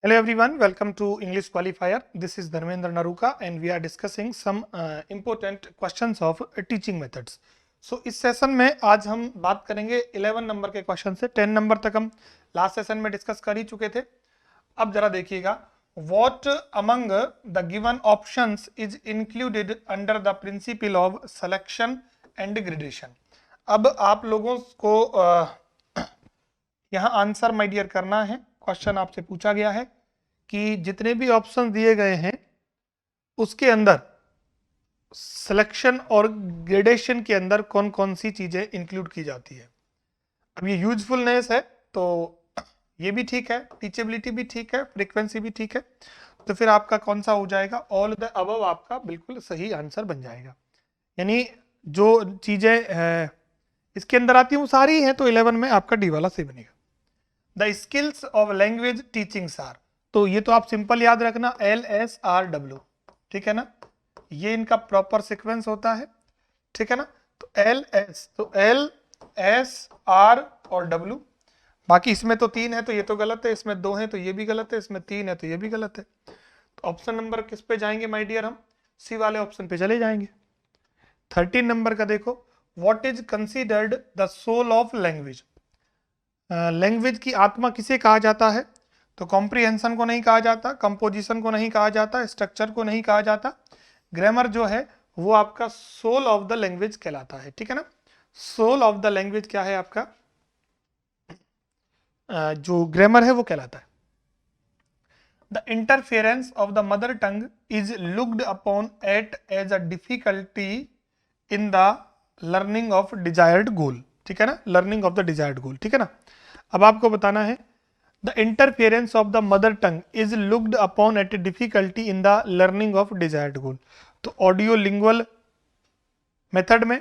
Hello everyone, welcome to English Qualifier. This is Dharmendra Naruka and we are discussing some important questions of teaching methods. So इस session में आज हम बात करेंगे 11 number के question से 10 नंबर तक हम लास्ट सेशन में डिस्कस कर ही चुके थे. अब जरा देखिएगा, what among the given options is included under the principle of selection and gradation. अब आप लोगों को यहाँ आंसर माय डियर करना है. क्वेश्चन आपसे पूछा गया है कि जितने भी ऑप्शन दिए गए हैं उसके अंदर सिलेक्शन और ग्रेडेशन के अंदर कौन कौन सी चीजें इंक्लूड की जाती है. अब ये यूजफुलनेस है तो ये भी ठीक है, टीचेबिलिटी भी ठीक है, फ्रीक्वेंसी भी ठीक है, तो फिर आपका कौन सा हो जाएगा, ऑल द अबव आपका बिल्कुल सही आंसर बन जाएगा. यानी जो चीजें इसके अंदर आती हैं वो सारी हैं, तो 11 में आपका डी वाला सही बनेगा. The skills of language teachings are, तो ये तो आप सिंपल याद रखना, LSRW, ठीक है ना, ये इनका प्रॉपर सीक्वेंस होता है, ठीक है ना. तो LS, तो LSR और W. बाकी इसमें तो 3 है तो ये तो गलत है, इसमें 2 है तो ये भी गलत है, इसमें 3 है तो ये भी गलत है. तो ऑप्शन नंबर किस पे जाएंगे माय डियर, हम सी वाले ऑप्शन पे चले जाएंगे. 13 नंबर का देखो, what is considered the soul of language. Language की आत्मा किसे कहा जाता है, तो कॉम्प्रिहेंशन को नहीं कहा जाता, कंपोजिशन को नहीं कहा जाता, स्ट्रक्चर को नहीं कहा जाता. ग्रामर जो है वो आपका सोल ऑफ द लैंग्वेज कहलाता है, ठीक है ना. सोल ऑफ द लैंग्वेज क्या है आपका, जो ग्रामर है वो कहलाता है. The interference of the mother tongue is looked upon at as a difficulty in the learning of desired goal, ठीक है ना, learning of the desired goal, ठीक है ना. अब आपको बताना है, the interference of the mother tongue is looked upon at difficulty in the learning of desired goal. तो ऑडियो लिंगुअल मेथड में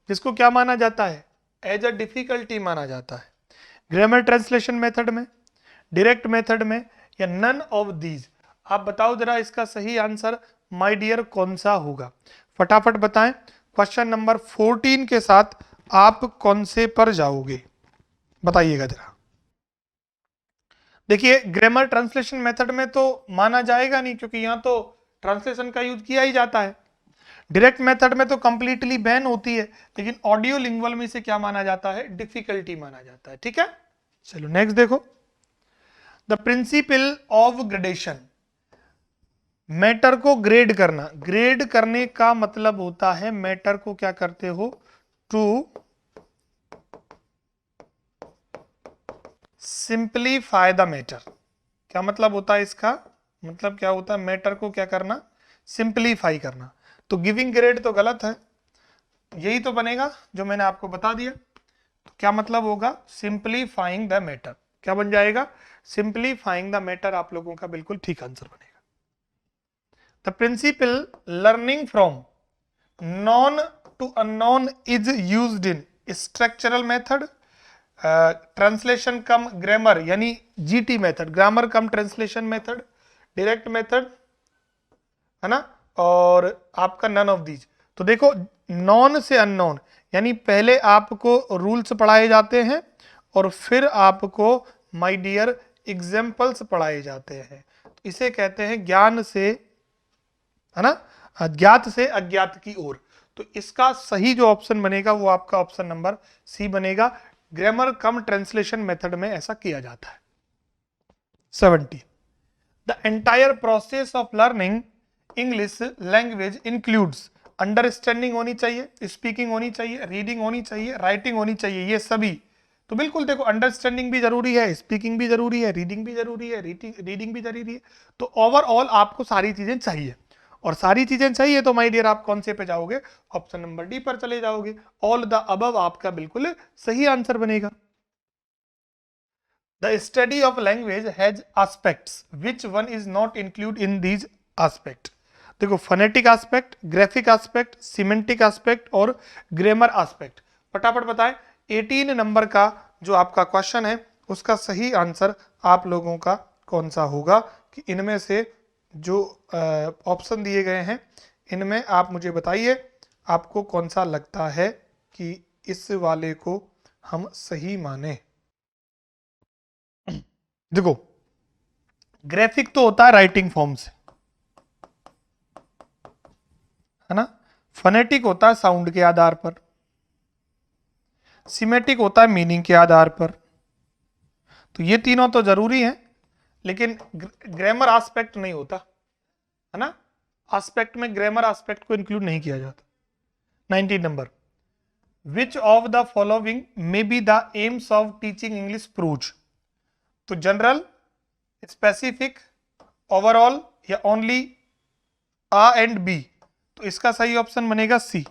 जिसको क्या माना जाता है, एज अ डिफिकल्टी माना जाता है. ग्रामर ट्रांसलेशन मेथड में, डायरेक्ट मेथड में, या नन ऑफ दीज. आप बताओ जरा इसका सही आंसर माय डियर कौन सा होगा, फटाफट बताएं. क्वेश्चन नंबर 14 के साथ आप कौन से पर जाओगे, बताइएगा जरा. देखिए, ग्रामर ट्रांसलेशन मेथड में तो माना जाएगा नहीं क्योंकि यहां तो ट्रांसलेशन का यूज किया ही जाता है. डायरेक्ट मेथड में तो कंप्लीटली बैन होती है, लेकिन ऑडियो लिंगुअल में इसे क्या माना जाता है, डिफिकल्टी माना जाता है, ठीक है. चलो नेक्स्ट देखो, the principle of gradation. Matter को ग्रेड करना. ग्रेड करने का मतलब होता है मैटर को क्या करते हो, टू सिंप्लीफाई द मैटर. क्या मतलब होता है इसका, मतलब क्या होता है, मैटर को क्या करना, सिंप्लीफाई करना. तो गिविंग ग्रेड तो गलत है, यही तो बनेगा जो मैंने आपको बता दिया. तो क्या मतलब होगा, सिंप्लीफाइंग द मैटर. क्या बन जाएगा, सिंप्लीफाइंग द मैटर आप लोगों का बिल्कुल ठीक आंसर बनेगा. The principle learning from known to unknown is used in structural method, translation cum grammar यानी GT method, grammar cum translation method, direct method, है ना, और आपका नन ऑफ दीज. तो देखो, नॉन से अननोन यानी पहले आपको रूल्स पढ़ाए जाते हैं और फिर आपको माय डियर एग्जाम्पल्स पढ़ाए जाते हैं. तो इसे कहते हैं ज्ञान से, है ना, अज्ञात से अज्ञात की ओर. तो इसका सही जो ऑप्शन बनेगा वो आपका ऑप्शन नंबर सी बनेगा. ग्रामर कम ट्रांसलेशन मेथड में ऐसा किया जाता है. 17. The entire process of learning English language includes. Understanding होनी चाहिए, स्पीकिंग होनी चाहिए, रीडिंग होनी चाहिए, राइटिंग होनी चाहिए, ये सभी. तो बिल्कुल देखो, अंडरस्टैंडिंग भी जरूरी है, स्पीकिंग भी जरूरी है, रीडिंग भी जरूरी है, रीडिंग भी जरूरी है. तो ओवरऑल आपको सारी चीजें चाहिए, और सारी चीजें चाहिए तो माय डियर आप कौन से पे जाओगे, ऑप्शन नंबर डी पर चले जाओगे. ऑल द अबव आपका बिल्कुल सही आंसर बनेगा. The study of language has aspects, which one is not include in these aspect. देखो, phonetic aspect, graphic aspect, semantic aspect और ग्रामर एस्पेक्ट. फटाफट बताएं 18 नंबर का जो आपका क्वेश्चन है उसका सही आंसर आप लोगों का कौन सा होगा, कि इनमें से जो ऑप्शन दिए गए हैं इनमें आप मुझे बताइए आपको कौन सा लगता है कि इस वाले को हम सही माने. देखो, ग्राफिक तो होता है राइटिंग फॉर्म से, है ना। फोनेटिक होता है साउंड के आधार पर, सिमेटिक होता है मीनिंग के आधार पर। तो ये तीनों तो जरूरी हैं, लेकिन ग्रामर एस्पेक्ट नहीं होता, है ना। एस्पेक्ट में ग्रामर एस्पेक्ट को इंक्लूड नहीं किया जाता। 19 number, which of the following may be the AIIMS of teaching English proved. तो जनरल, स्पेसिफिक, ओवरऑल या ओनली आ एंड बी। तो इसका सही ऑप्शन बनेगा सी,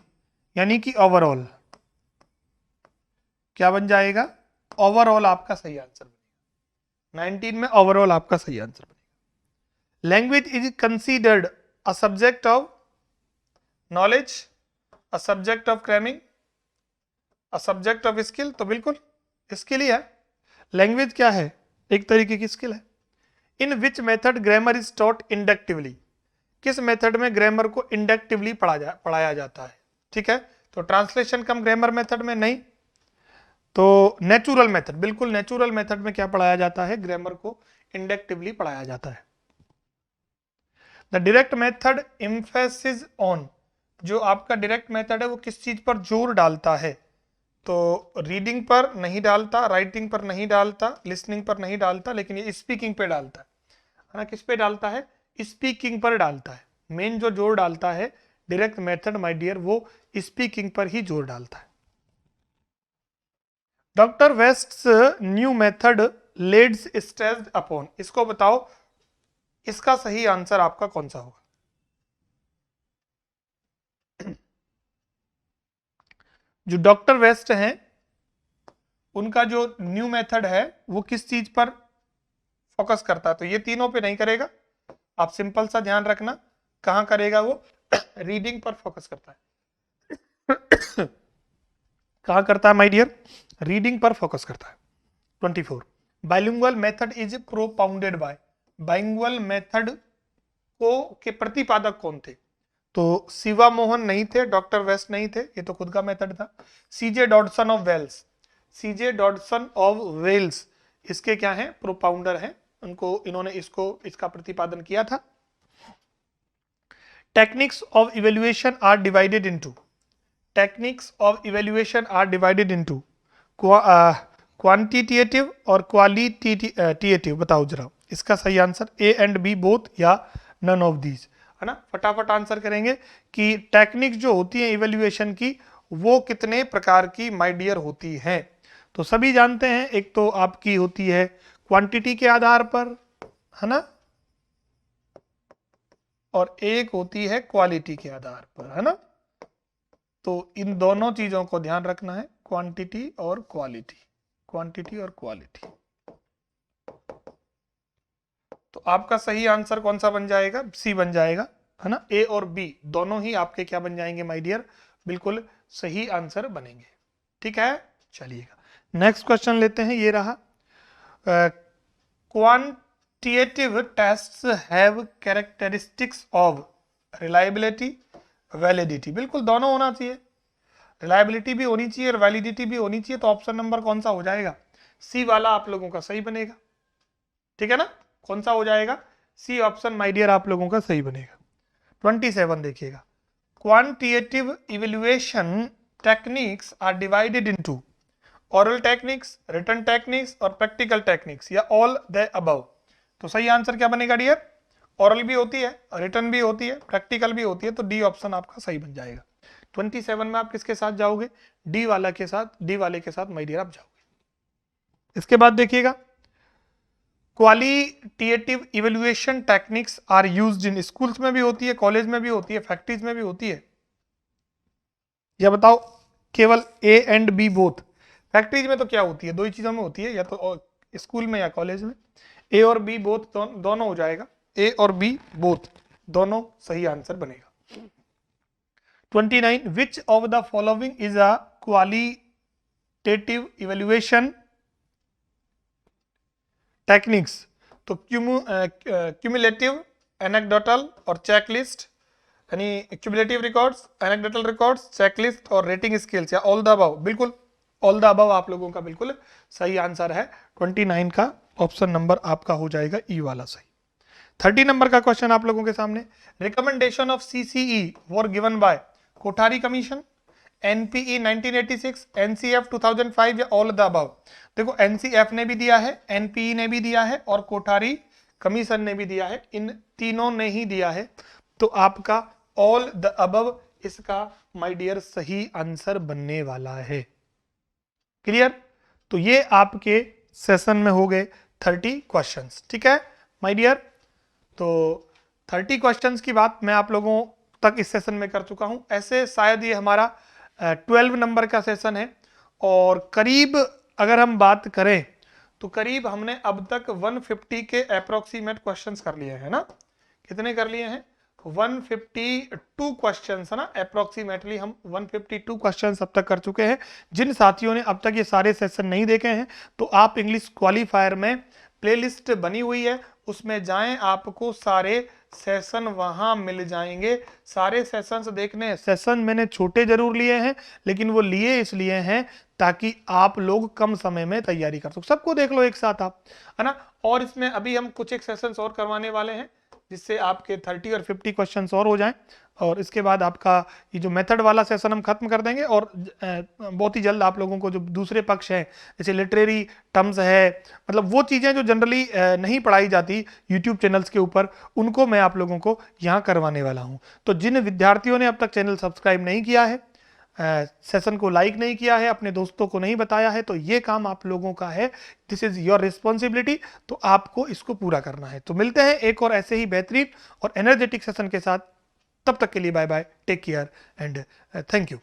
यानी कि ओवरऑल। क्या बन जाएगा? ओवरऑल आपका सही आंसर बनेगा। 19 में ओवरऑल आपका सही आंसर बनेगा। Language is considered a subject of knowledge, a subject of cramming, a subject of skill. तो बिल्कुल स्किल ही है। लैंग्वेज क्या है? एक तरीके की स्किल है। In which method grammar is taught inductively. किस मेथड में ग्रामर को इंडक्टिवली पढ़ाया जाता है? ठीक है, तो ट्रांसलेशन कम ग्रामर मेथड में नहीं, तो नेचुरल मेथड, बिल्कुल नेचुरल मेथड में क्या पढ़ाया जाता है? ग्रामर को इंडक्टिवली पढ़ाया जाता है। The direct method emphasis on. जो आपका डायरेक्ट मेथड है वो किस चीज पर जोर डालता है? तो रीडिंग पर नहीं डालता, राइटिंग पर नहीं डालता, लिसनिंग पर नहीं डालता, लेकिन ये स्पीकिंग पे डालता है ना। किस पे डालता है? स्पीकिंग पर डालता है। मेन जो जोर डालता है डायरेक्ट मेथड माय डियर, वो स्पीकिंग पर ही जोर डालता है। Doctor wastes new method leads stressed upon. इसको बताओ, इसका सही आंसर आपका कौन सा होगा? जो डॉक्टर वेस्ट हैं उनका जो न्यू मेथड है वो किस चीज पर फोकस करता है? तो ये तीनों पे नहीं करेगा, आप सिंपल सा ध्यान रखना। कहां करेगा वो? रीडिंग पर फोकस करता है। कहां करता है माय डियर? रीडिंग पर फोकस करता है। 24, bilingual method is propounded bye. Bilingual method को के प्रतिपादक कौन थे? तो शिवा मोहन नहीं थे, डॉक्टर वेस्ट नहीं थे, ये तो खुद का मेथड था। CJ Dodson of Wales, CJ Dodson of Wales इसके क्या हैं? प्रोपाउंडर हैं। उनको इन्होंने इसका प्रतिपादन किया था। Techniques of evaluation are divided into, techniques of evaluation are divided into quantitative और क्वालिटेटिव। बताओ जरा इसका सही answer, A and B both या नन ऑफ दीज, है ना। फटाफट आंसर करेंगे कि टेक्निक्स जो होती है इवेल्युएशन की वो कितने प्रकार की माय डियर होती हैं। तो सभी जानते हैं, एक तो आपकी होती है क्वांटिटी के आधार पर, है ना, और एक होती है क्वालिटी के आधार पर, है ना। तो इन दोनों चीजों को ध्यान रखना है, क्वांटिटी और क्वालिटी, क्वांटिटी और क्वालिटी। तो आपका सही आंसर कौन सा बन जाएगा? सी बन जाएगा, है ना। ए और बी दोनों ही आपके क्या बन जाएंगे माय डियर? बिल्कुल सही आंसर बनेंगे। ठीक है, चलिएगा नेक्स्ट क्वेश्चन लेते हैं। ये रहा, quantitative tests have characteristics of reliability, validity. बिल्कुल दोनों होना चाहिए, रिलायबिलिटी भी होनी चाहिए और वैलिडिटी भी होनी चाहिए। तो ऑप्शन नंबर कौन सा हो जाएगा? सी वाला आप लोगों का सही बनेगा। ठीक है ना, कौन सा हो जाएगा? सी ऑप्शन माय डियर आप लोगों का सही बनेगा। 27 देखिएगा, quantitative evaluation techniques are divided into oral techniques, written techniques और प्रैक्टिकल टेक्निक्स या ऑल द अबव। तो सही आंसर क्या बनेगा डियर? ओरल भी होती है, रिटन भी होती है, प्रैक्टिकल भी होती है। तो डी ऑप्शन आपका सही बन जाएगा। 27 में आप किसके साथ जाओगे? डी वाला के साथ, डी वाले के साथ माय डियर आप जाओगे। इसके बाद देखिएगा, qualitative evaluation techniques are used in, schools में भी होती है, कॉलेज में भी होती है, फैक्ट्रीज में भी होती है। या बताओ केवल A and B both? Factories में तो क्या होती है? दो ही चीजों में होती है, या तो स्कूल में या कॉलेज में। ए और बी बोथ दोनों हो जाएगा, ए और बी बोथ दोनों सही आंसर बनेगा। 29, which of the following is a qualitative evaluation techniques? तो क्यूमुलेटिव, एनेक्डोटल और चेकलिस्ट, यानी cumulative records, anecdotal records, checklist और रेटिंग स्केल्स या ऑल द अबव। बिल्कुल ऑल द अबव आप लोगों का बिल्कुल सही आंसर है। 29 का ऑप्शन नंबर आपका हो जाएगा ई वाला सही। 30 नंबर का क्वेश्चन आप लोगों के सामने, recommendation of CCE were given by Kothari commission, NPE 1986, NCF 2005 या ऑल द अबव। देखो एनसीएफ ने भी दिया है, एनपीई ने भी दिया है और कोठारी कमीशन ने भी दिया है, इन तीनों ने ही दिया है, तो आपका ऑल द अबव इसका माय डियर सही आंसर बनने वाला है। क्लियर? तो ये आपके सेशन में हो गए 30 क्वेश्चंस। ठीक है माय डियर, तो 30 क्वेश्चंस की बात मैं आप लोगों तक इस सेशन में कर चुका हूं। ऐसे शायद ये हमारा 12 नंबर का सेशन है और करीब अगर हम बात करें तो करीब हमने अब तक 150 के अप्रोक्सीमेट क्वेश्चंस कर लिए हैं ना। कितने कर लिए हैं? 152 क्वेश्चंस है ना, अप्रोक्सीमेटली हम 152 क्वेश्चंस अब तक कर चुके हैं। जिन साथियों ने अब तक ये सारे सेशन नहीं देखे हैं तो आप इंग्लिश क्वालिफायर में प्लेलिस्ट बनी हुई है, उसमें जाएं, आपको सारे सेशन वहां मिल जाएंगे। सारे सेशंस देखने, सेशन मैंने छोटे जरूर लिए हैं लेकिन वो लिए इसलिए हैं ताकि आप लोग कम समय में तैयारी कर सको। सबको देख लो एक साथ आप, है ना। और इसमें अभी हम कुछ एक सेशंस और करवाने वाले हैं जिससे आपके 30 और 50 क्वेश्चंस और हो जाएं और इसके बाद आपका ये जो मेथड वाला सेशन हम खत्म कर देंगे और बहुत ही जल्द आप लोगों को जो दूसरे पक्ष हैं जैसे लिटरेरी टर्म्स है, मतलब वो चीज़ें जो जनरली नहीं पढ़ाई जाती यूट्यूब चैनल्स के ऊपर, उनको मैं आप लोगों को यहाँ करवाने वाला हूँ। तो जिन विद्यार्थियों ने अब तक चैनल सब्सक्राइब नहीं किया है, सेशन को लाइक नहीं किया है, अपने दोस्तों को नहीं बताया है, तो ये काम आप लोगों का है, दिस इज योर रिस्पॉन्सिबिलिटी, तो आपको इसको पूरा करना है। तो मिलते हैं एक और ऐसे ही बेहतरीन और एनर्जेटिक सेशन के साथ, तब तक के लिए bye bye, take care and thank you.